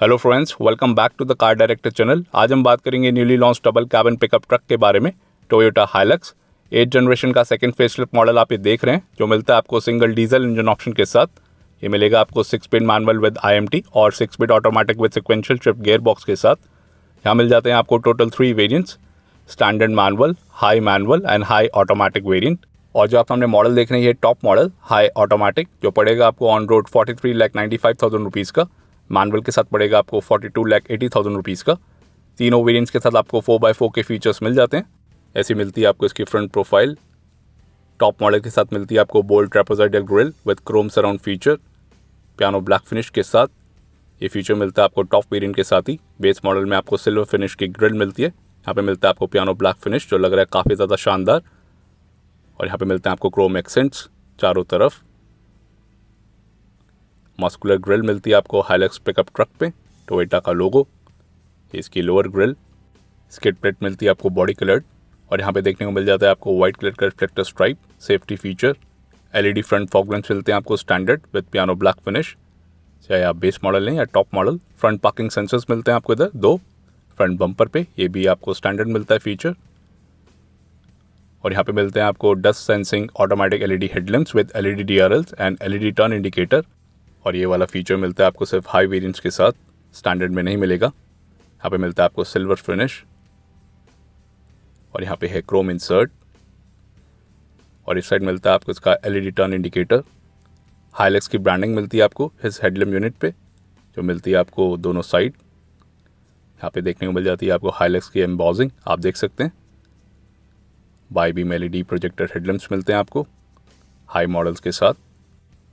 Hello friends, welcome back to the car director channel. आज हम बात करेंगे newly launch double cabin pickup truck के बारे में। टोयोटा हाइलक्स 8 जनरेशन का सेकंड फेसलिफ्ट मॉडल आप ये देख रहे हैं, जो मिलता है आपको सिंगल डीजल इंजन ऑप्शन के साथ। ये मिलेगा आपको 6 स्पीड मैनुअल विद IMT और 6 speed automatic with sequential shift gear box के साथ। यहाँ मिल जाते हैं आपको total 3 variants, standard manual, high manual and high automatic variant. और जो आप हमने मॉडल देख रहे हैं, ये टॉप मॉडल हाई ऑटोमेटिक, जो पड़ेगा आपको ऑन रोड 43,95,000 रुपीज़ का। मैनुअल के साथ पड़ेगा आपको 42,80,000 रुपीज़ का। तीनों वेरिएंट्स के साथ आपको 4x4 के फीचर्स मिल जाते हैं। ऐसी मिलती है आपको इसकी फ्रंट प्रोफाइल। टॉप मॉडल के साथ मिलती है आपको bold trapezoidal grille with chrome surround feature, piano black finish के साथ। ये फीचर मिलता है आपको टॉप वेरिएंट के साथ ही। बेस मॉडल में आपको सिल्वर फिनिश की ग्रिल मिलती है। यहाँ पे मिलता है आपको पियानो ब्लैक फिनिश, जो लग रहा है काफ़ी ज़्यादा शानदार। और यहाँ पे मिलते हैं आपको क्रोम एक्सेंट्स चारों तरफ। मस्कुलर ग्रिल मिलती है आपको हाइलक्स पिकअप ट्रक पे, टोयोटा का लोगो। इसकी लोअर ग्रिल, स्किड प्लेट मिलती है आपको बॉडी कलर्ड। और यहाँ पे देखने को मिल जाता है आपको वाइट कलर का reflector stripe, safety feature. LED front fog lamps मिलते हैं आपको standard with piano black finish, चाहे आप बेस मॉडल लें या top model. Front parking sensors मिलते हैं आपको इधर 2 फ्रंट बम्पर पे, ये भी आपको स्टैंडर्ड मिलता है फीचर। और यहाँ पे मिलते हैं आपको dust sensing automatic LED headlamps with LED DRLs and LED turn indicator. और ये वाला फीचर मिलता है आपको सिर्फ हाई वेरिएंट्स के साथ, स्टैंडर्ड में नहीं मिलेगा। यहाँ पे मिलता है आपको सिल्वर फिनिश, और यहाँ पे है क्रोम इंसर्ट। और इस साइड मिलता है आपको इसका LED टर्न इंडिकेटर। हाइलक्स की ब्रांडिंग मिलती है आपको इस हेडलैम्प यूनिट पे, जो मिलती है आपको दोनों साइड। यहाँ पे देखने को मिल जाती है आपको हाइलक्स की एम्बॉजिंग, आप देख सकते हैं। By beam LED projector headlamps मिलते हैं आपको हाई मॉडल्स के साथ।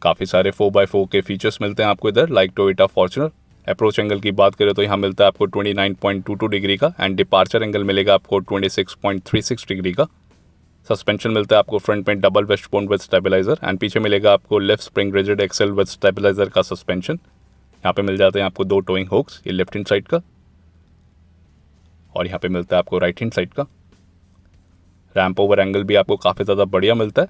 काफ़ी सारे 4x4 के फीचर्स मिलते हैं आपको इधर, like Toyota Fortuner. Approach angle की बात करें तो यहाँ मिलता है आपको 29.22 डिग्री का, एंड डिपार्चर एंगल मिलेगा आपको 26.36 डिग्री का। सस्पेंशन मिलता है आपको फ्रंट में double wishbone with stabilizer, and पीछे मिलेगा आपको leaf spring rigid axle with stabilizer का सस्पेंशन। यहाँ पे मिल जाते हैं आपको 2 टोइंग हुक्स, ये लेफ्ट हैंड साइड का, और यहाँ पे मिलता है आपको राइट हैंड साइड का। रैम्प ओवर एंगल भी आपको काफ़ी ज़्यादा बढ़िया मिलता है,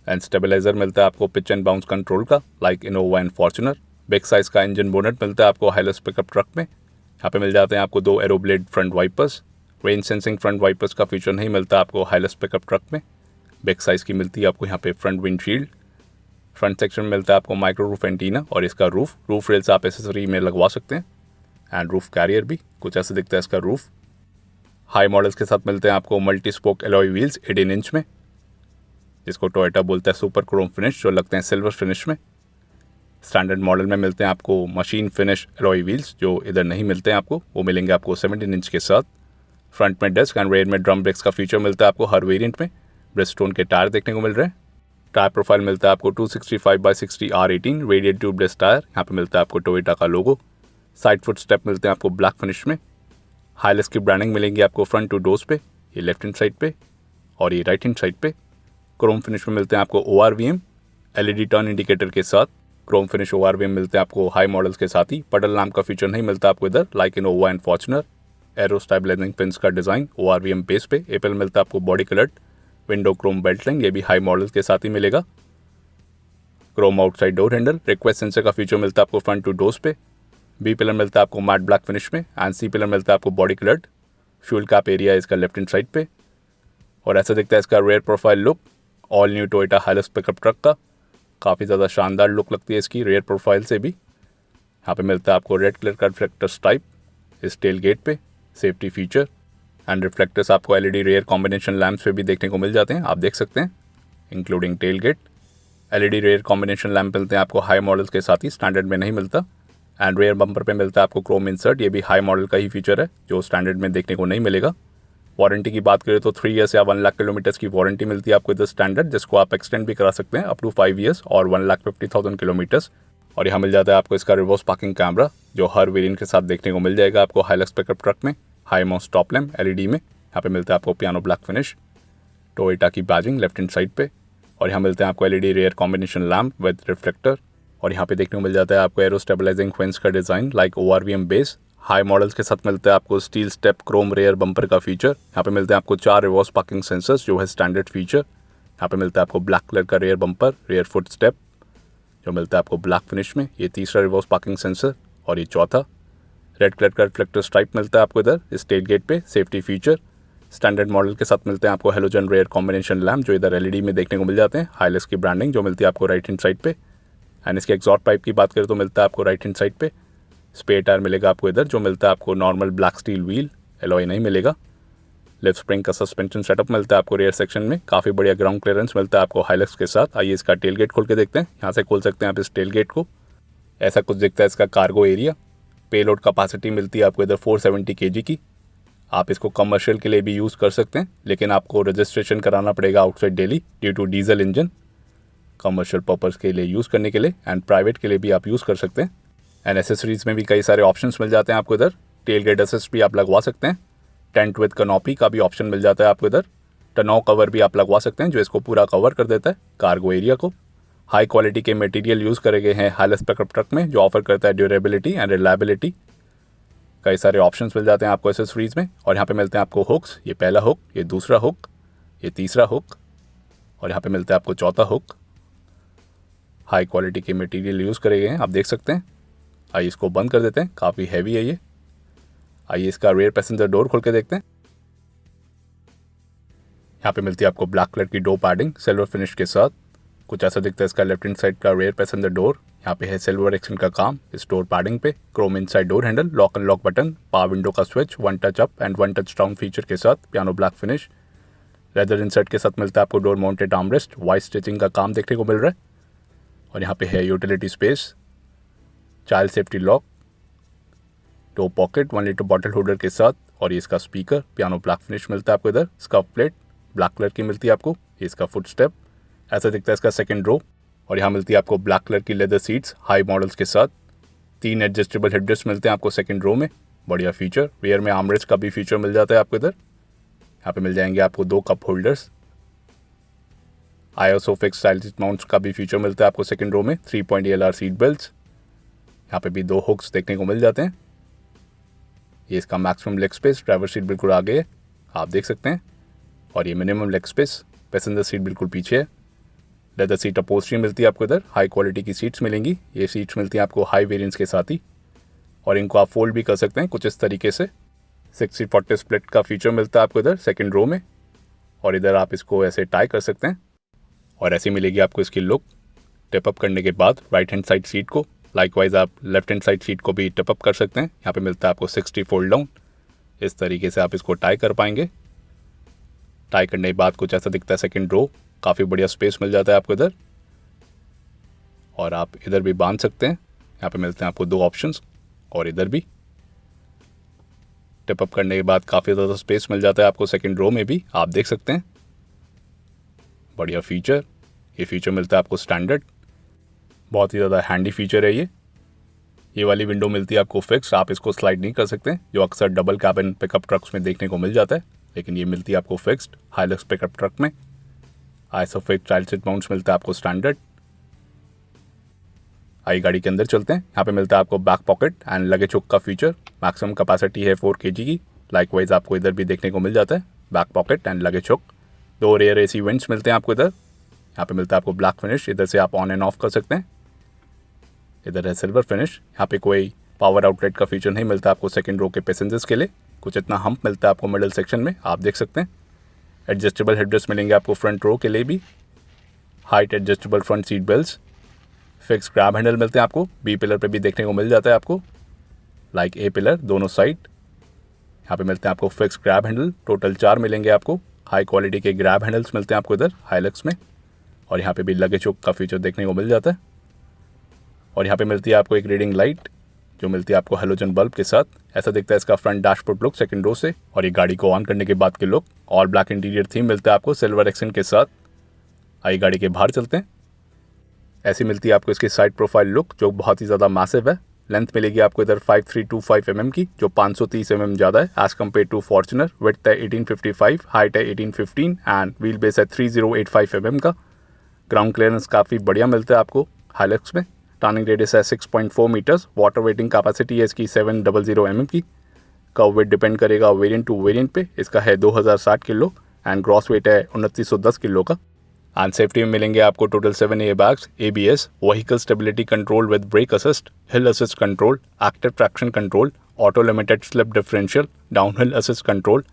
एंड स्टेबलाइजर मिलता है आपको पिच एंड बाउंस कंट्रोल का, like Innova and Fortuner. Big size का इंजन बोनेट मिलता है आपको हाइलक्स पिकअप ट्रक में। यहाँ पे मिल जाते हैं आपको 2 aeroblade front wipers. Rain sensing front wipers का फीचर नहीं मिलता आपको हाइलक्स पिकअप ट्रक में। बिग साइज की मिलती है आपको यहाँ पे फ्रंट विंडशील्ड। फ्रंट सेक्शन में मिलता है आपको माइक्रो रूफ एंटीना, और इसका रूफ रेल्स आप एसेसरी में लगवा सकते हैं। एंड रूफ कैरियर भी कुछ ऐसे दिखता है इसका रूफ। हाई मॉडल्स के साथ मिलते हैं आपको multi spoke alloy wheels 18 inch में, जिसको टोयोटा बोलता है सुपर क्रोम फिनिश, जो लगते हैं सिल्वर फिनिश में। स्टैंडर्ड मॉडल में मिलते हैं आपको मशीन फिनिश एलॉय व्हील्स, जो इधर नहीं मिलते हैं आपको, वो मिलेंगे आपको 17 इंच के साथ। फ्रंट में डिस्क एंड रेयर में ड्रम ब्रेक्स का फीचर मिलता है आपको हर वेरिएंट में। ब्रिजस्टोन के टायर देखने को मिल रहे हैं। टायर प्रोफाइल मिलता है आपको 265/60 R18 रेडियल ट्यूबलेस टायर। यहाँ पे मिलता है आपको टोयोटा का लोगो। साइड फुट स्टेप मिलते हैं आपको ब्लैक फिनिश में। हाइलक्स की ब्रांडिंग मिलेंगी आपको फ्रंट 2 डोर्स पे, ये लेफ्ट हैंड साइड पे और ये राइट हैंड साइड पे। क्रोम फिनिश में मिलते हैं आपको ORVM LED टर्न इंडिकेटर के साथ। क्रोम फिनिश ORVM मिलते हैं आपको हाई मॉडल्स के साथ ही। पडल लैम्प का फीचर नहीं मिलता आपको इधर, like Innova and Fortuner. Aero stabilizing pins का डिज़ाइन ORVM बेस पे। एपल मिलता है आपको body coloured window chrome belt line, ये भी हाई मॉडल्स के साथ ही मिलेगा। Chrome outside door handle. Request sensor का फीचर मिलता है आपको फ्रंट 2 डोर्स पे। बी पिलर मिलता है आपको मैट ब्लैक फिनिश में, एंड सी पिलर मिलता है आपको body coloured. Fuel cap area इसका लेफ्ट हैंड साइड पे। और ऐसा दिखता है इसका rare profile look all new Toyota Hilux pickup truck का। काफ़ी ज़्यादा शानदार लुक लगती है इसकी रेयर प्रोफाइल से भी। यहाँ पे मिलता है आपको रेड कलर का रिफ्लेक्टर स्ट्राइप इस टेल गेट पे, सेफ्टी फीचर। एंड रिफ्लेक्टर्स आपको LED रेयर कॉम्बिनेशन लैम्प्स पे भी देखने को मिल जाते हैं, आप देख सकते हैं, including tailgate. LED rear combination lamp मिलते हैं आपको हाई मॉडल्स के साथ ही, स्टैंडर्ड में नहीं मिलता। एंड रेयर बम्पर पे मिलता है आपको क्रोम इंसर्ट, ये भी हाई मॉडल का ही फीचर है, जो स्टैंडर्ड में देखने को नहीं मिलेगा। वारंटी की बात करें तो 3 ईयर्स या 1 लाख किलोमीटर्स की वारंटी मिलती है आपको इधर स्टैंडर्ड, जिसको आप एक्सटेंड भी करा सकते हैं अप टू 5 ईयर्स और 1,50,000 किलोमीटर्स। और यहाँ मिल जाता है आपको इसका रिवर्स पार्किंग कैमरा, जो हर वेरिएंट के साथ देखने को मिल जाएगा आपको हाइलक्स पिकअप ट्रक में। High mount top lamp LED में। यहाँ पे मिलता है आपको पियानो ब्लैक फिनिश, टोयोटा की बैजिंग लेफ्ट हैंड साइड पे। और यहाँ मिलते हैं आपको LED rear combination lamp with reflector. और यहाँ पे देखने को मिल जाता है आपको एरो स्टेबलाइजिंग फिन्स का design, like ORVM base. High models के साथ मिलता है आपको steel step chrome rear bumper का फीचर। यहाँ पे मिलते हैं आपको 4 रिवर्स पार्किंग सेंसर्स, जो है स्टैंडर्ड फीचर। यहाँ पे मिलता है आपको ब्लैक कलर का rear bumper, rear foot step, जो मिलता है आपको ब्लैक फिनिश में। ये तीसरा रिवर्स पार्किंग सेंसर और ये चौथा। रेड कलर का रिफ्लेक्टर स्ट्राइप मिलता है आपको इधर इस टेल गेट पे। सेफ्टी फीचर स्टैंडर्ड मॉडल के साथ मिलते हैं आपको हेलोजन रेयर कॉम्बिनेशन लैम्प जो इधर एलईडी में देखने को मिल जाते हैं। हाइलक्स की ब्रांडिंग जो मिलती है आपको राइट हैंड साइड पे। एंड इसके एग्जॉस्ट पाइप की बात करें तो मिलता है आपको राइट हैंड साइड पे। स्पेयर टायर मिलेगा आपको इधर जो मिलता है आपको normal black steel wheel, alloy नहीं मिलेगा। लिफ्ट स्प्रिंग का सस्पेंशन सेटअप मिलता है आपको रियर सेक्शन में। काफ़ी बढ़िया ग्राउंड क्लियरेंस मिलता है आपको हाइलक्स के साथ। आइए इसका टेल गेट खोल के देखते हैं। यहाँ से खोल सकते हैं आप इस टेल गेट को। ऐसा कुछ दिखता है इसका कार्गो एरिया। पेलोड कैपेसिटी मिलती है आपको इधर 470 kg की। आप इसको कमर्शियल के लिए भी यूज़ कर सकते हैं, लेकिन आपको रजिस्ट्रेशन कराना पड़ेगा outside Delhi due to diesel engine. Commercial purpose के लिए यूज़ करने के लिए एंड प्राइवेट के लिए भी आप यूज़ कर सकते हैं। एंड एसेसरीज़ में भी कई सारे ऑप्शंस मिल जाते हैं आपको इधर। टेल गेट असिस्ट भी आप लगवा सकते हैं। टेंट विद कैनोपी का भी ऑप्शन मिल जाता है आपको इधर। टनॉ कवर भी आप लगवा सकते हैं जो इसको पूरा कवर कर देता है कार्गो एरिया को। हाई क्वालिटी के मटेरियल यूज़ करे गए हैं हाइलक्स पिकअप ट्रक में जो ऑफर करता है ड्यूरेबिलिटी एंड रिलायबिलिटी। कई सारे ऑप्शंस मिल जाते हैं आपको एसेसरीज़ में। और यहाँ पे मिलते हैं आपको हुक्स। ये पहला हुक, ये दूसरा हुक, ये तीसरा हुक और यहाँ पे मिलता है आपको चौथा हुक। हाई क्वालिटी के मटेरियल यूज़ करे गए हैं, आप देख सकते हैं। आइए इसको बंद कर देते हैं, काफ़ी हैवी है ये। आइए इसका रेयर पैसेंजर डोर खोल के देखते हैं। यहाँ पे मिलती है आपको ब्लैक कलर की डोर पैडिंग सिल्वर फिनिश के साथ। कुछ ऐसा दिखता है इसका लेफ्ट हैंड साइड का रेयर पैसेंजर डोर। यहाँ पे है सिल्वर एक्शन का काम इस डोर पैडिंग पे। Chrome inside door handle, lock and lock button, power window का switch, one touch up and one touch down feature के साथ। Piano black finish leather insert के साथ मिलता है आपको door mounted armrest. White stitching का काम देखने को मिल रहा है। और यहाँ पे है utility space, child safety lock, door pocket, 1 litre bottle holder के साथ। और ये इसका स्पीकर पियानो ब्लैक फिनिश मिलता है आपको इधर। स्कर्फ प्लेट ब्लैक कलर की मिलती है आपको। ये इसका फुट स्टेप ऐसा दिखता है इसका सेकंड रो। और यहाँ मिलती है आपको ब्लैक कलर की लेदर सीट्स हाई मॉडल्स के साथ। 3 एडजस्टेबल हेडरेस्ट मिलते हैं आपको सेकंड रो में। बढ़िया फीचर। रियर में आर्मरेस्ट का भी फीचर मिल जाता है आपको इधर। यहाँ पे मिल जाएंगे आपको 2 cup holders. ISO fix style mounts का भी फीचर मिलता है आपको सेकंड रो में। 3 पॉइंट ELR सीट बेल्ट। यहाँ पे भी 2 हुक्स देखने को मिल जाते हैं। ये इसका maximum leg space, driver seat बिल्कुल आगे है, आप देख सकते हैं। और ये minimum leg space, passenger seat बिल्कुल पीछे है। लेदर सीट अपहोल्स्ट्री मिलती है आपको इधर। हाई क्वालिटी की सीट्स मिलेंगी। ये सीट्स मिलती हैं आपको हाई वेरिएंट्स के साथ ही। और इनको आप फोल्ड भी कर सकते हैं कुछ इस तरीके से। 60-40 स्प्लिट का फीचर मिलता है आपको इधर सेकंड रो में। और इधर आप इसको ऐसे टाई कर सकते हैं और ऐसी मिलेगी आपको इसकी लुक। टिप अप करने के बाद राइट हैंड साइड सीट को, लाइकवाइज आप लेफ्ट हैंड साइड सीट को भी टिप अप कर सकते हैं। यहाँ पे मिलता है आपको 60 फोल्ड डाउन। इस तरीके से आप इसको टाई कर पाएंगे। टाई करने के बाद कुछ ऐसा दिखता है सेकंड रो। काफ़ी बढ़िया स्पेस मिल जाता है आपको इधर। और आप इधर भी बांध सकते हैं। यहाँ पे मिलते हैं आपको 2 ऑप्शंस और इधर भी। टिप अप करने के बाद काफ़ी ज़्यादा स्पेस मिल जाता है आपको सेकंड रो में भी, आप देख सकते हैं। बढ़िया फीचर। ये फीचर मिलता है आपको स्टैंडर्ड। बहुत ही ज़्यादा हैंडी फीचर है ये वाली विंडो मिलती है आपको फिक्स। आप इसको स्लाइड नहीं कर सकते जो अक्सर डबल कैबिन पिकअप ट्रक्स में देखने को मिल जाता है, लेकिन ये मिलती है आपको फिक्स्ड हाइलक्स पिकअप ट्रक में। आइसोफिक चाइल्ड सीट माउंट्स मिलता है आपको स्टैंडर्ड। आई गाड़ी के अंदर चलते हैं। यहाँ पे मिलता है आपको back pocket and luggage hook का फीचर। मैक्सिमम कैपेसिटी है 4 kg की। लाइकवाइज आपको इधर भी देखने को मिल जाता है back pocket and luggage hook. 2 rear AC vents मिलते हैं आपको इधर। यहाँ पे मिलता है आपको ब्लैक फिनिश, इधर से आप ऑन एंड ऑफ कर सकते हैं। इधर है सिल्वर फिनिश। यहाँ पे कोई पावर आउटलेट का फीचर नहीं मिलता आपको सेकंड रो के पैसेंजर्स के लिए। कुछ इतना हम्प मिलता है आपको मिडिल सेक्शन में, आप देख सकते हैं। एडजस्टेबल हेडरेस्ट मिलेंगे आपको फ्रंट रो के लिए भी। Height adjustable front seat belt. Fix grab handle मिलते हैं आपको। बी पिलर पे भी देखने को मिल जाता है आपको, लाइक ए पिलर दोनों साइड। यहाँ पे मिलते हैं आपको फिक्स ग्रैब हैंडल। टोटल 4 मिलेंगे आपको। हाई क्वालिटी के ग्रैब हैंडल्स मिलते हैं आपको इधर हाइलक्स में। और यहाँ पे भी लगेज हुक का फीचर देखने को मिल जाता है। और यहाँ पे मिलती है आपको एक रीडिंग लाइट जो मिलती है आपको हेलोजन बल्ब के साथ। ऐसा दिखता है इसका front dashboard look second row से। और ये गाड़ी को ऑन करने के बाद के look. All black interior theme मिलता है आपको सिल्वर एक्सेंट के साथ। आइए गाड़ी के बाहर चलते हैं। ऐसी मिलती है आपको इसकी साइड प्रोफाइल लुक जो बहुत ही ज़्यादा मैसिव है। लेंथ मिलेगी आपको इधर 5325 mm की, जो 530 mm ज़्यादा है as compare to Fortuner. Width है 1855, हाइट है 1815 एंड व्हील बेस है 3085 mm का। ग्राउंड क्लियरेंस काफ़ी बढ़िया मिलता है आपको हाइलक्स में। टर्निंग रेडियस है 6.4 मीटर्स। वाटर वेटिंग कैपेसिटी है इसकी 700 mm की। कर्व वेट डिपेंड करेगा वेरिएंट टू वेरिएंट पे। इसका है 2060 किलो एंड ग्रॉस वेट है 2910 किलो का। एंड सेफ्टी में मिलेंगे आपको total 7 airbags, ABS, vehicle stability control with brake assist, hill assist control, active traction control, auto limited slip differential, downhill assist control,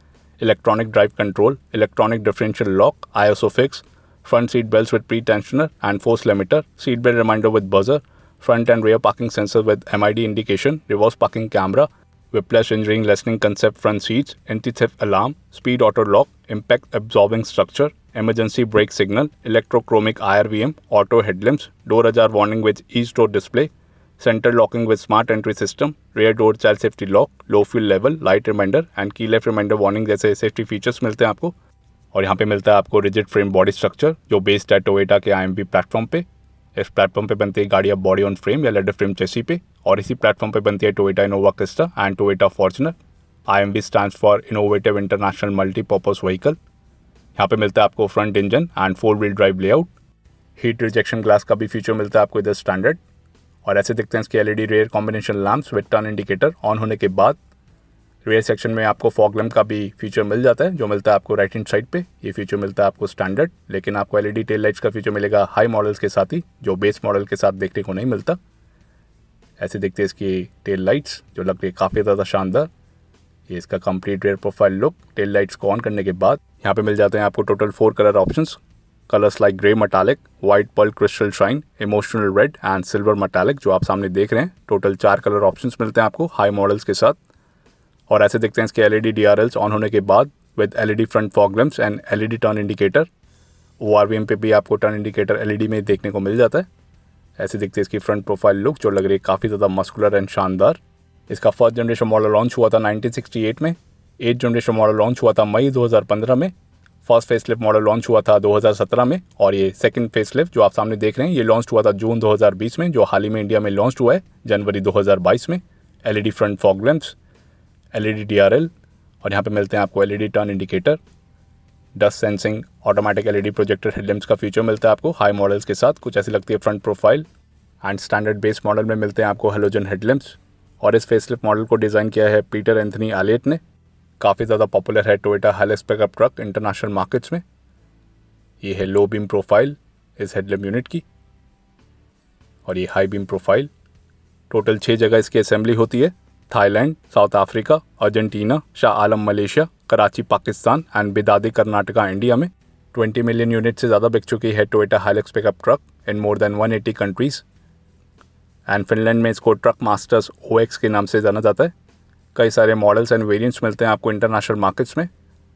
electronic drive control, electronic differential lock, ISO fix, front seat belts with pre-tensioner and force limiter, seat belt reminder with buzzer, front and rear parking sensor with MID indication, reverse parking camera, whiplash injury lessening concept front seats, anti-theft alarm, speed auto lock, impact absorbing structure, emergency brake signal, electrochromic IRVM, auto headlamps, door ajar warning with each door display, center locking with smart entry system, rear door child safety lock, low fuel level, light reminder and key left reminder warning जैसे safety features मिलते हैं आपको। और यहाँ पे मिलता है आपको रिजिड फ्रेम बॉडी स्ट्रक्चर जो बेस्ड है टोयोटा के IMV प्लेटफॉर्म पे। इस प्लेटफॉर्म पे बनती है गाड़ियाँ बॉडी ऑन फ्रेम या लेदर फ्रेम चेसी पे, और इसी प्लेटफॉर्म पे बनती है Toyota Innova Crysta and Toyota Fortuner. IMV stands for innovative international multipurpose vehicle. यहाँ पे मिलता है आपको front engine and 4 wheel drive layout. Heat rejection glass का भी फीचर मिलता है आपको इधर स्टैंडर्ड। और ऐसे दिखते हैं इसके LED rear combination lamps with turn indicator on होने के बाद। रेयर सेक्शन में आपको फॉग लैम्प का भी फीचर मिल जाता है जो मिलता है आपको राइट हैंड साइड पे। ये फीचर मिलता है आपको स्टैंडर्ड, लेकिन आपको LED टेल लाइट्स का फीचर मिलेगा हाई मॉडल्स के साथ ही, जो बेस मॉडल के साथ देखने को नहीं मिलता। ऐसे दिखते हैं इसकी टेल लाइट्स जो लग रही है काफ़ी ज़्यादा शानदार। ये इसका complete rare profile look. Tail lights को ऑन करने के बाद यहाँ पे मिल जाते हैं आपको total 4 colour options. Colours like grey metallic, white Perl crystal shine, emotional red and silver metallic जो आप सामने देख रहे हैं। टोटल 4 कलर ऑप्शंस मिलते हैं आपको हाई मॉडल्स के साथ। और ऐसे दिखते हैं इसके LED DRLs ऑन होने के बाद with LED front fog lamps and LED turn indicator. ORVM पे भी आपको टर्न इंडिकेटर LED में देखने को मिल जाता है। ऐसे दिखते हैं इसकी फ्रंट प्रोफाइल लुक जो लग रही है काफ़ी ज़्यादा मस्कुलर एंड शानदार। इसका फर्स्ट जनरेशन मॉडल लॉन्च हुआ था 1968 में, 8th जनरेशन मॉडल लॉन्च हुआ था मई 2015 में, फर्स्ट फेसलिफ्ट मॉडल लॉन्च हुआ था 2017 में, और ये सेकंड फेसलिफ्ट जो आप सामने देख रहे हैं ये लॉन्च हुआ था जून 2020 में, जो हाल ही में इंडिया में लॉन्च हुआ है जनवरी 2022 में। LED front fog lamps, LED DRL, और यहाँ पे मिलते हैं आपको LED turn indicator, dust sensing, automatic LED projector headlamps का फीचर मिलता है आपको हाई मॉडल्स के साथ। कुछ ऐसी लगती है front profile. And standard base model में मिलते हैं आपको हेलोजन हेडलैम्प्स। और इस फेसलिफ्ट मॉडल को डिज़ाइन किया है पीटर एंथनी एलियट ने। काफ़ी ज़्यादा पॉपुलर है Toyota Hilux pickup truck international markets में। ये है लो बीम प्रोफाइल इस हेडलैम्प यूनिट की, और ये हाई बीम प्रोफाइल। टोटल 6 जगह इसकी असेंबली होती है, Thailand, south Africa, Argentina, Shah Alam Malaysia, Karachi Pakistan and Bidadi Karnataka India में। 20 मिलियन यूनिट से ज़्यादा बिक चुकी है Toyota Hilux pickup truck in more than 180 countries. And Finland में इसको ट्रक मास्टर्स OX के नाम से जाना जाता है। कई सारे मॉडल्स एंड वेरिएंट्स मिलते हैं आपको इंटरनेशनल मार्केट्स में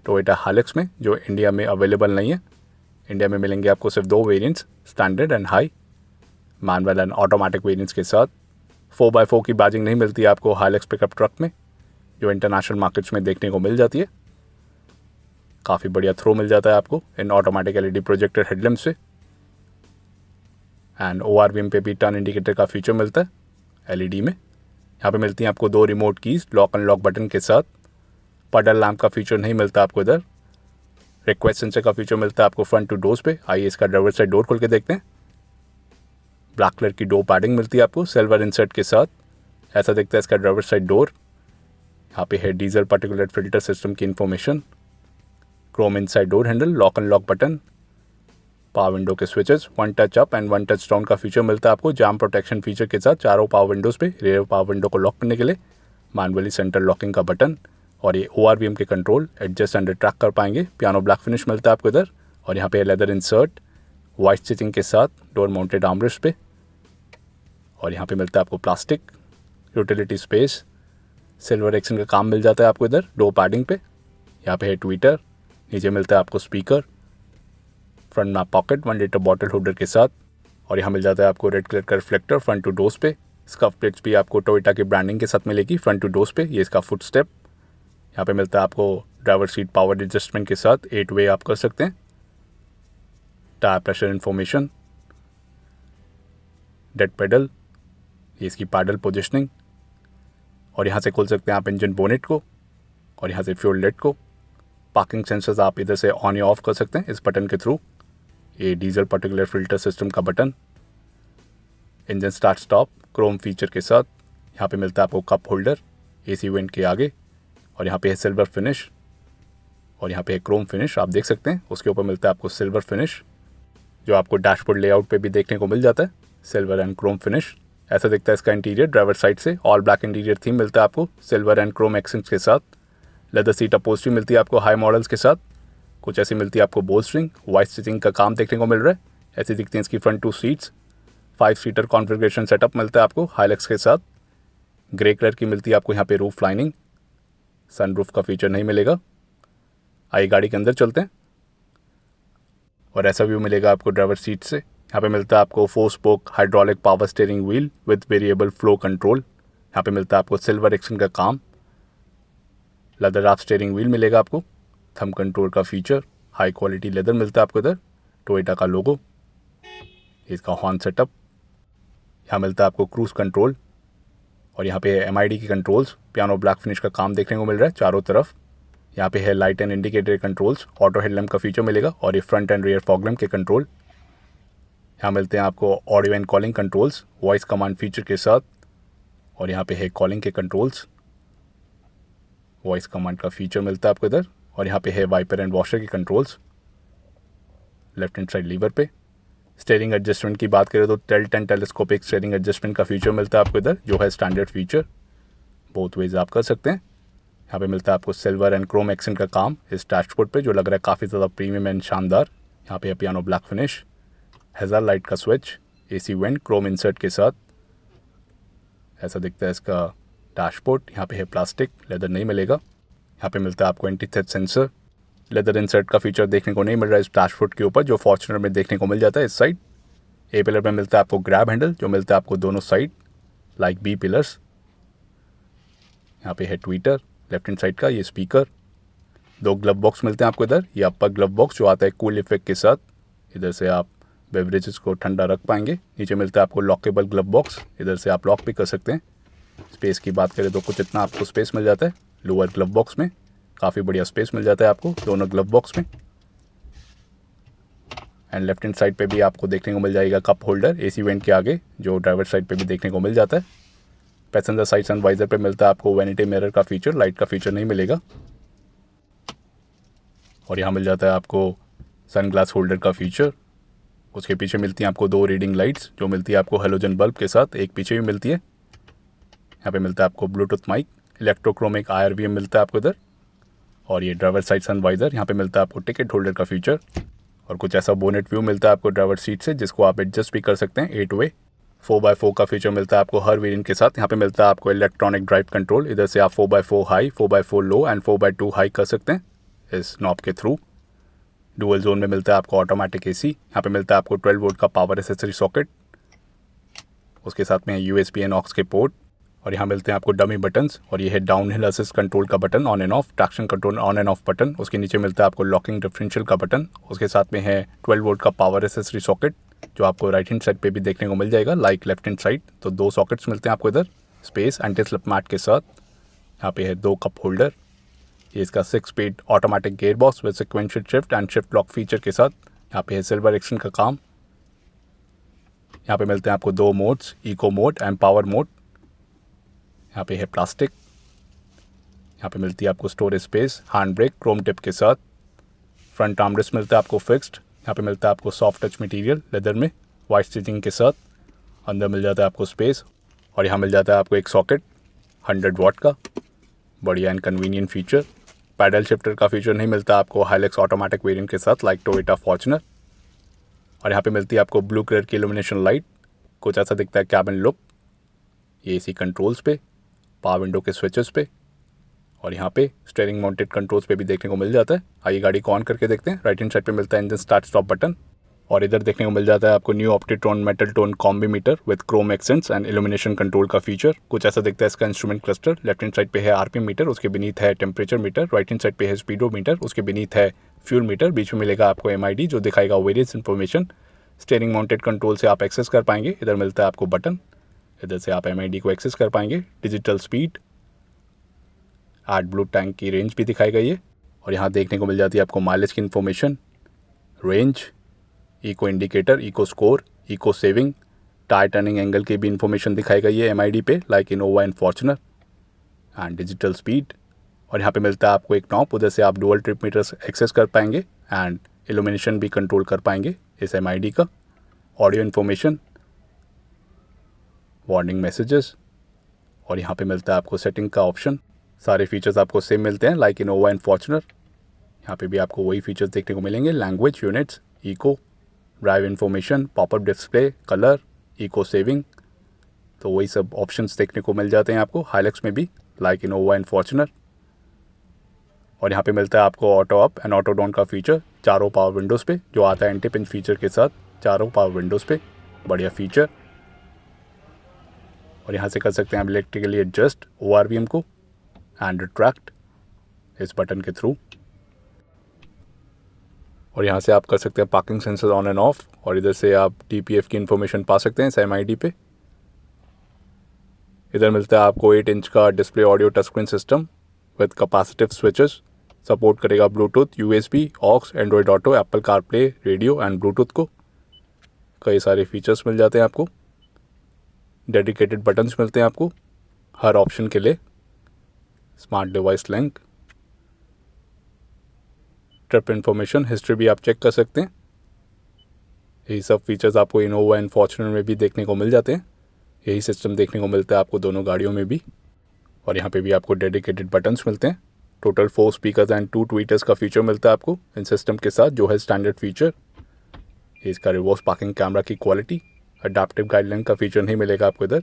टोयोटा हाईलैक्स में, जो इंडिया में अवेलेबल नहीं है। इंडिया में मिलेंगे आपको सिर्फ 2 variants, standard and high, manual and automatic variants के साथ। 4x4 की बैजिंग नहीं मिलती है आपको हाईलैक्स पिकअप ट्रक में, जो इंटरनेशनल मार्केट्स में देखने को मिल जाती है। काफ़ी बढ़िया थ्रो मिल जाता है आपको इन ऑटोमेटिक LED प्रोजेक्टर हेडलैम्प से। एंड ORVM पे भी टर्न इंडिकेटर का फीचर मिलता है LED में। यहाँ पे मिलती हैं आपको 2 remote keys lock unlock button के साथ। पडल लैम्प का फीचर नहीं मिलता आपको इधर। रिक्वेस्ट सेंसर का फीचर मिलता है आपको फ्रंट टू डोर्स पे। आइए इसका ड्राइवर साइड डोर खोल के देखते हैं। ब्लैक कलर की डोर पैडिंग मिलती है आपको सिल्वर इंसर्ट के साथ। ऐसा दिखता है इसका ड्राइवर साइड डोर। यहाँ पे है डीजल पार्टिकुलेट फिल्टर सिस्टम की information, chrome inside door handle, lock and lock button, power window के switches, 1 touch up and 1 touch down का फीचर मिलता है आपको जैम प्रोटेक्शन फीचर के साथ चारों पावर विंडोज़ पे। रेयर पावर विंडो को लॉक करने के लिए मैनुअली सेंटर लॉकिंग का बटन, और ये ORVM के कंट्रोल एडजस्ट एंड ट्रैक कर पाएंगे। पियानो ब्लैक फिनिश मिलता है आपको इधर। और यहाँ पे लेदर इंसर्ट वाइट स्टिचिंग के साथ डोर माउंटेड आर्मरेस्ट पे। और यहाँ पे मिलता है आपको plastic utility space, silver action का काम मिल जाता है आपको इधर डोर पैडिंग पे। यहाँ पे है ट्विटर, नीचे मिलता है आपको स्पीकर, फ्रंट में पॉकेट 1 लीटर बॉटल होल्डर के साथ। और यहाँ मिल जाता है आपको रेड कलर का रिफ्लेक्टर फ्रंट टू डोर्स पे। स्कफ प्लेट्स भी आपको टोयोटा की ब्रांडिंग के साथ मिलेगी फ्रंट टू डोर्स पे। ये इसका फुट स्टेप। यहाँ पे मिलता है आपको ड्राइवर सीट पावर एडजस्टमेंट के साथ 8 वे आप कर सकते हैं। Tyre pressure information, dead pedal, ये इसकी पैडल पोजिशनिंग। और यहाँ से खोल सकते हैं आप इंजन बोनेट को, और यहाँ से फ्यूल लेट को। पार्किंग सेंसर्स आप इधर से ऑन या ऑफ कर सकते हैं इस बटन के थ्रू। ये डीजल पार्टिकुलर फिल्टर सिस्टम का button, engine start stop Chrome feature के साथ। यहाँ पे मिलता है आपको कप होल्डर AC वेंट के आगे, और यहाँ पे है सिल्वर फिनिश, और यहाँ पे है क्रोम फिनिश आप देख सकते हैं। उसके ऊपर मिलता है आपको सिल्वर फिनिश, जो आपको डैशबोर्ड लेआउट पे भी देखने को मिल जाता है, सिल्वर एंड क्रोम फिनिश। ऐसा दिखता है इसका इंटीरियर ड्राइवर साइड से। ऑल ब्लैक इंटीरियर थीम मिलता है आपको सिल्वर एंड क्रोम एक्सेंट्स के साथ। लेदर सीट अपहोल्स्ट्री मिलती है आपको हाई मॉडल्स के साथ। कुछ ऐसी मिलती है आपको बोल्स्ट्रिंग, वाइट स्टिचिंग का काम देखने को मिल रहा है। ऐसी दिखती हैं इसकी front 2 seats. 5 seater configuration setup मिलता है आपको हाइलक्स के साथ। ग्रे कलर की मिलती है आपको यहाँ पे रूफ लाइनिंग। सनरूफ का फीचर नहीं मिलेगा। आइए गाड़ी के अंदर चलते हैं और ऐसा व्यू मिलेगा आपको ड्राइवर सीट से। यहाँ पे मिलता है आपको 4 spoke hydraulic power steering wheel with variable flow control. यहाँ पे मिलता है आपको सिल्वर एक्शन का काम। लेदर रैप स्टीयरिंग व्हील मिलेगा आपको। थंब कंट्रोल का फीचर, हाई क्वालिटी लेदर मिलता है आपको इधर। टोयोटा का लोगो, इसका हॉर्न सेटअप। यहाँ मिलता है आपको क्रूज कंट्रोल और यहाँ पे MID की कंट्रोल्स, पियानो ब्लैक फिनिश का काम देखने को मिल रहा है चारों तरफ। यहाँ पे है light and indicator controls, auto headlamp का फीचर मिलेगा और ये front and rear fog lamp के कंट्रोल। यहाँ मिलते हैं आपको audio and calling controls voice command feature के साथ। और यहाँ पे है कॉलिंग के कंट्रोल्स, वॉइस कमांड का फीचर मिलता है आपको इधर। और यहाँ पे है वाइपर एंड वॉशर के controls left hand side lever पे। स्टीयरिंग एडजस्टमेंट की बात करें तो tilt and telescopic steering adjustment का फीचर मिलता है आपको इधर, जो है स्टैंडर्ड फीचर। बोथ वेज आप कर सकते हैं। यहाँ पे मिलता है आपको सिल्वर एंड क्रोम एक्सेंट का काम इस डैशबोर्ड पे, जो लग रहा है काफ़ी ज़्यादा प्रीमियम एंड शानदार। यहाँ पे है पियानो ब्लैक फिनिश, हेज़र लाइट का switch, AC went Chrome insert के साथ। ऐसा दिखता है इसका डैशबोर्ड। यहाँ पे है प्लास्टिक, लेदर नहीं मिलेगा। यहाँ पे मिलता है आपको anti theft sensor. Leather insert का फीचर देखने को नहीं मिल रहा है इस डैशबोर्ड के ऊपर, जो फॉर्च्यूनर में देखने को मिल जाता है इस साइड। A पिलर में मिलता है आपको ग्रैब हैंडल, जो मिलता है आपको दोनों साइड लाइक B पिलर्स। यहाँ पे है ट्विटर लेफ्ट हैंड साइड का, ये स्पीकर। 2 ग्लव बॉक्स मिलते हैं आपको इधर। ये अपर ग्लव बॉक्स जो आता है कूल इफेक्ट के साथ, इधर से आप बेवरेजेस को ठंडा रख पाएंगे। नीचे मिलता है आपको लॉकेबल ग्लव बॉक्स, इधर से आप लॉक भी कर सकते हैं। स्पेस की बात करें तो कुछ इतना आपको स्पेस मिल जाता है लोअर ग्लव बॉक्स में। काफ़ी बढ़िया स्पेस मिल जाता है आपको दोनों ग्लव बॉक्स में। एंड लेफ्ट हैंड साइड पे भी आपको देखने को मिल जाएगा कप होल्डर AC वेंट के आगे, जो ड्राइवर साइड पे भी देखने को मिल जाता है। पैसेंजर साइड सनवाइजर पे मिलता है आपको वैनिटी मिरर का फीचर, लाइट का फीचर नहीं मिलेगा। और यहाँ मिल जाता है आपको सनग्लास होल्डर का फीचर। उसके पीछे मिलती हैं आपको 2 रीडिंग लाइट्स, जो मिलती है आपको हेलोजन बल्ब के साथ, एक पीछे भी मिलती है। यहाँ पे मिलता है आपको ब्लूटूथ माइक, इलेक्ट्रोक्रोमिक IRVM मिलता है आपको इधर। और ये ड्राइवर साइड सनवाइजर, यहाँ पे मिलता है आपको टिकट होल्डर का फीचर। और कुछ ऐसा बोनेट व्यू मिलता है आपको ड्राइवर सीट से, जिसको आप एडजस्ट भी कर सकते हैं 8 वे। 4x4 का फीचर मिलता है आपको हर वेरिएंट के साथ। यहाँ पे मिलता है आपको इलेक्ट्रॉनिक ड्राइव कंट्रोल, इधर से आप 4x4 high, 4x4 low and 4x2 high कर सकते हैं इस नॉब के थ्रू। डुअल जोन में मिलता है आपको ऑटोमेटिक AC। यहाँ पे मिलता है आपको 12 वोल्ट का पावर एसेसरी सॉकेट, उसके साथ में है USB एंड ऑक्स के पोर्ट। और यहाँ मिलते हैं आपको डमी बटन्स, और ये है डाउन हिल असिस्ट कंट्रोल का button on end of, traction control on end off button. उसके नीचे मिलता है आपको लॉकिंग डिफरेंशियल का बटन। उसके साथ में है 12 वोल्ट का पावर एसेसरी सॉकेट, जो आपको राइट हैंड साइड पे भी देखने को मिल जाएगा लाइक लेफ्ट हैंड साइड। तो 2 सॉकेट्स मिलते हैं आपको इधर स्पेस एंटी स्लिप मैट के साथ। यहाँ पे है 2 कप होल्डर। ये इसका 6 speed automatic gear box with sequential shift and shift lock feature के साथ। यहाँ पे है सिल्वर एक्शन का काम। यहाँ पे मिलते हैं आपको 2 modes, eco mode and power mode. यहाँ पे है प्लास्टिक। यहाँ पे मिलती है आपको storage space, hand brake chrome tip के साथ। फ्रंट आर्मरेस्ट मिलता है आपको फिक्स्ड। यहाँ पे मिलता है आपको सॉफ्ट टच मटेरियल लेदर में वाइट स्टिचिंग के साथ। अंदर मिल जाता है आपको स्पेस, और यहाँ मिल जाता है आपको एक सॉकेट 100 वाट का, बढ़िया and convenient feature. Pedal shifter का फीचर नहीं मिलता आपको हाइलक्स ऑटोमेटिक वेरिएंट के साथ लाइक टोयोटा फॉर्च्यूनर। और यहाँ पे मिलती है आपको ब्लू कलर की इल्यूमिनेशन लाइट, कुछ ऐसा दिखता है कैबिन लुक। ये AC कंट्रोल्स पे, पावर विंडो के स्विचेस पे, और यहाँ पे स्टीयरिंग माउंटेड कंट्रोल्स पे भी देखने को मिल जाता है। आइए गाड़ी को ऑन करके देखते हैं। राइट हैंड साइड पे मिलता है इंजन स्टार्ट स्टॉप बटन, और इधर देखने को मिल जाता है आपको new Optitron metal tone combi meter with chrome accents and illumination control का फीचर। कुछ ऐसा दिखता है इसका instrument cluster. Left hand side पे है RPM मीटर, उसके बीनीथ है temperature meter. Right hand side पे है स्पीडोमीटर, उसके बीनीथ है फ्यूल मीटर। बीच में मिलेगा आपको MID, जो दिखाएगा various information. Steering mounted control से आप एक्सेस कर पाएंगे। इधर मिलता है आपको बटन, इधर से आप MID को एक्सेस कर पाएंगे। Digital speed, add blue tank की रेंज भी दिखाई गई है। और यहाँ देखने को मिल जाती है आपको माइलेज की information, range, eco indicator, eco score, eco saving, tyre turning angle की भी इन्फॉर्मेशन दिखाई गई है MID पे like Innova and Fortuner, and digital speed. और यहाँ पे मिलता है आपको एक नॉब, उधर से आप डुअल ट्रिप मीटर्स एक्सेस कर पाएंगे एंड इल्यूमिनेशन भी कंट्रोल कर पाएंगे इस MID का। ऑडियो इन्फॉर्मेशन, वार्निंग मैसेजेस, और यहाँ पे मिलता है आपको सेटिंग का ऑप्शन। सारे फीचर्स आपको सेम मिलते हैं लाइक इनोवा एंड फॉर्च्यूनर। यहाँ पे भी आपको वही फीचर्स देखने को मिलेंगे, language units, eco, drive information, popup display, colour, eco saving, तो वही सब ऑप्शंस देखने को मिल जाते हैं आपको हाइलक्स में भी लाइक इनोवा एंड फॉर्च्यूनर। और यहाँ पे मिलता है आपको auto up and auto down का फीचर चारों पावर विंडोज़ पे, जो आता है एंटी पिंच फीचर के साथ चारों पावर विंडोज़ पे, बढ़िया फीचर। और यहाँ से कर सकते हैं आप इलेक्ट्रिकली एडजस्ट ORVM को एंड रिट्रैक्ट इस बटन के थ्रू। और यहाँ से आप कर सकते हैं parking sensor on end of, और इधर से आप DPF की इन्फॉर्मेशन पा सकते हैं SIM-ID पे। इधर मिलता है आपको 8 इंच का display audio touch screen system with capacitive switches, support करेगा Bluetooth, USB, aux, Android auto, Apple CarPlay, radio and Bluetooth को। कई सारे फीचर्स मिल जाते हैं आपको। डेडिकेटेड बटन्स मिलते हैं आपको हर ऑप्शन के लिए। Smart device link, trip information, history भी आप चेक कर सकते हैं। यही सब फीचर्स आपको इनोवा एंड फॉर्च्यूनर में भी देखने को मिल जाते हैं। यही सिस्टम देखने को मिलता है आपको दोनों गाड़ियों में भी। और यहाँ पे भी आपको डेडिकेटेड बटन्स मिलते हैं। टोटल 4 स्पीकर्स एंड 2 ट्वीटर्स का फीचर मिलता है आपको इन सिस्टम के साथ, जो है स्टैंडर्ड फीचर। इसका रिवर्स पार्किंग कैमरा की क्वालिटी, अडेप्टिव गाइडलाइन का फीचर नहीं मिलेगा आपको इधर।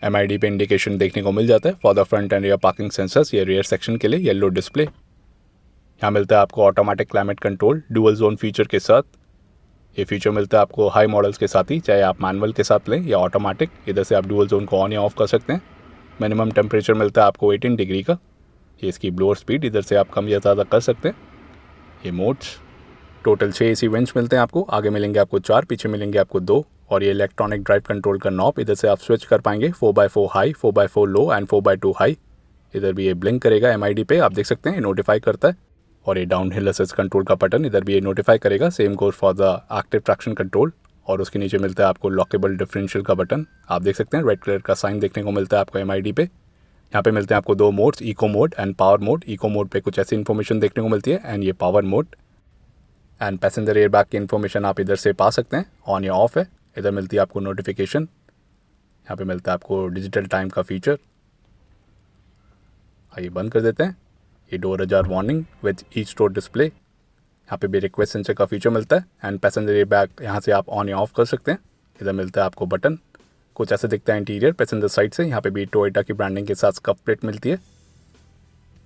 MID पे इंडिकेशन देखने को मिल जाता है for the front and rear parking sensors, ये रियर सेक्शन के लिए येलो डिस्प्ले। यहाँ मिलता है आपको automatic climate control dual zone feature के साथ। ये फीचर मिलता है आपको हाई मॉडल्स के साथ ही, चाहे आप मैनुअल के साथ लें या ऑटोमेटिक। इधर से आप डुअल जोन को ऑन या ऑफ कर सकते हैं। मिनिमम टेम्परेचर मिलता है आपको 18 डिग्री का। ये इसकी ब्लोअर स्पीड, इधर से आप कम या ज़्यादा कर सकते हैं। ये मोड्स, टोटल 6 AC वेंट्स मिलते हैं आपको। आगे मिलेंगे आपको 4, पीछे मिलेंगे आपको 2। और ये इलेक्ट्रॉनिक ड्राइव कंट्रोल का नॉब, इधर से आप स्विच कर पाएंगे 4x4 high, 4x4 low and 4x2 high. इधर भी ये ब्लिंक करेगा MID पे, आप देख सकते हैं, ये नोटिफाई करता है। और ये डाउन हिल असिस्ट कंट्रोल का बटन, इधर भी ये नोटिफाई करेगा। Same goes for the active traction control. और उसके नीचे मिलता है आपको लॉकेबल डिफरेंशियल का बटन, आप देख सकते हैं रेड कलर का साइन देखने को मिलता है आपको MID पे। यहाँ पे मिलते हैं आपको 2 modes, eco mode and power mode. Eco mode पे कुछ ऐसी इन्फॉर्मेशन देखने को मिलती है एंड ये power mode. And passenger air bag की इन्फॉर्मेशन आप इधर से पा सकते हैं, ऑन या ऑफ है। इधर मिलती है आपको नोटिफिकेशन। यहाँ पे मिलता है आपको डिजिटल टाइम का फीचर। आइए बंद कर देते हैं। ये door ajar warning with each door display. यहाँ पे भी रिक्वेस्ट सेंसर का फीचर मिलता है एंड पैसेंजर एयर बैग यहाँ से आप ऑन या ऑफ कर सकते हैं। इधर मिलता है आपको बटन, कुछ ऐसे दिखता है इंटीरियर पैसेंजर साइड से। यहाँ पे भी टोयोटा की ब्रांडिंग के साथ स्कफ प्लेट मिलती है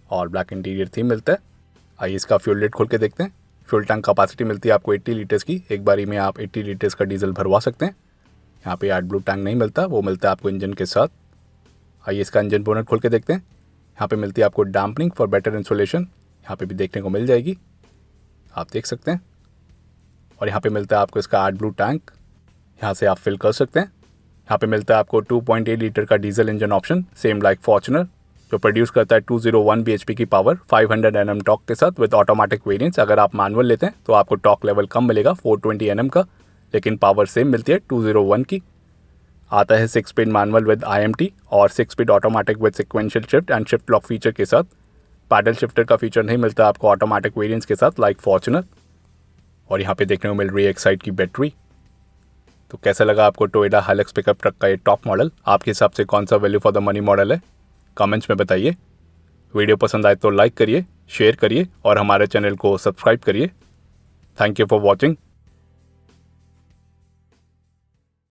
और ब्लैक इंटीरियर थीम मिलता है। आइए इसका फ्यूल लिड खोल के देखते हैं। फ्यूल टैंक कैपेसिटी मिलती है आपको 80 लीटर्स की। एक बारी में आप 80 लीटर्स का डीजल भरवा सकते हैं। यहाँ पे एड ब्लू टैंक नहीं मिलता, वो मिलता है आपको इंजन के साथ। आइए इसका इंजन बोनट खोल के देखते हैं। यहाँ पे मिलती है आपको डैम्पनिंग फॉर बेटर इंसुलेशन, यहाँ पे भी देखने को मिल जाएगी, आप देख सकते हैं। और यहाँ पे मिलता है आपको इसका एड ब्लू टैंक, यहाँ से आप फिल कर सकते हैं। यहाँ पे मिलता है आपको 2.8 लीटर का diesel engine option, same like Fortuner, जो प्रोड्यूस करता है 201 bhp की पावर 500 Nm टॉर्क के साथ विद ऑटोमेटिक वेरिएंट्स। अगर आप मैनुअल लेते हैं तो आपको टॉर्क लेवल कम मिलेगा 420 Nm का, लेकिन पावर सेम मिलती है 201 की। आता है 6 स्पीड मैनुअल विद IMT और 6 speed automatic with sequential shift and shift lock feature के साथ। पैडल शिफ्टर का फीचर नहीं मिलता आपको ऑटोमेटिक वेरिएंट्स के साथ लाइक फॉर्च्यूनर। और यहाँ पे देखने को मिल रही है एक्साइड की बैटरी। तो कैसा लगा आपको टोयोटा हाइलक्स पिकअप ट्रक का ये टॉप मॉडल? आपके हिसाब से कौन सा value for the money model है? कमेंट्स में बताइए। वीडियो पसंद आए तो लाइक करिए, शेयर करिए और हमारे चैनल को सब्सक्राइब करिए। Thank you for watching.